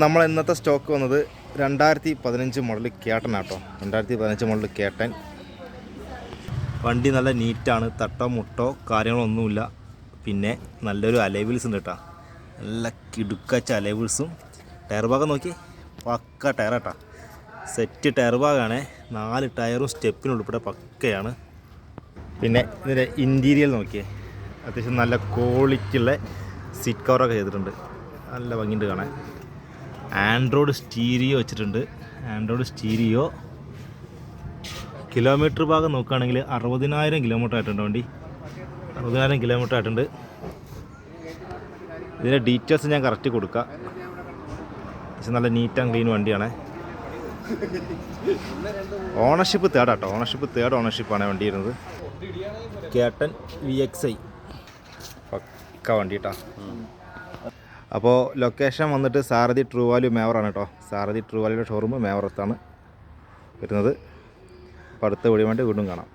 നമ്മൾ ഇന്നത്തെ സ്റ്റോക്ക് വന്നത് 2015 മോഡൽ കേട്ടനാട്ടോ. 2015 മോഡൽ കേട്ടൻ. വണ്ടി നല്ല നീറ്റാണ്, തട്ടോ മുട്ടോ കാര്യങ്ങളൊന്നുമില്ല. പിന്നെ നല്ലൊരു അലൈവിൽസ് ഉണ്ട് കേട്ടോ, നല്ല കിടുക്കച്ച അലൈവിൽസും. ടയർ ഭാഗം നോക്കി, പക്ക ടയറാട്ടോ, സെറ്റ് ടയർ ഭാഗമാണ്. 4 ടയറും സ്റ്റെപ്പിനുൾപ്പെടെ പക്കയാണ്. പിന്നെ ഇതിൻ്റെ ഇൻറ്റീരിയൽ നോക്കിയേ, അത്യാവശ്യം നല്ല ക്വാളിറ്റിയുള്ള സീറ്റ് കവറൊക്കെ ചെയ്തിട്ടുണ്ട്, നല്ല ഭംഗിയുണ്ട് കാണാൻ. ആൻഡ്രോയിഡ് സ്റ്റീരിയോ വെച്ചിട്ടുണ്ട്. Android stereo. കിലോമീറ്റർ ഭാഗം നോക്കുകയാണെങ്കിൽ 60,000 കിലോമീറ്റർ ആയിട്ടുണ്ട് വണ്ടി. 60,000 കിലോമീറ്റർ ആയിട്ടുണ്ട്. ഇതിൻ്റെ ഡീറ്റെയിൽസ് ഞാൻ കറക്റ്റ് കൊടുക്കാം. പക്ഷെ നല്ല നീറ്റ് ആൻഡ് ക്ലീൻ വണ്ടിയാണ്. ഓണർഷിപ്പ് തേർഡാട്ടോ, തേർഡ് ഓണർഷിപ്പാണ് വണ്ടി വരുന്നത്. കേട്ടൻ VXi പക്ക വണ്ടി കേട്ടോ. അപ്പോൾ ലൊക്കേഷൻ വന്നിട്ട് സാരഥി ട്രൂ വാല്യൂ മേവറാണ് കേട്ടോ. സാരഥി ട്രൂ വാല്യൂയുടെ ഷോറൂം മേവറത്താണ് വരുന്നത്. അപ്പോൾ അടുത്ത വീഡിയോ വേണ്ടി വീണ്ടും കാണാം.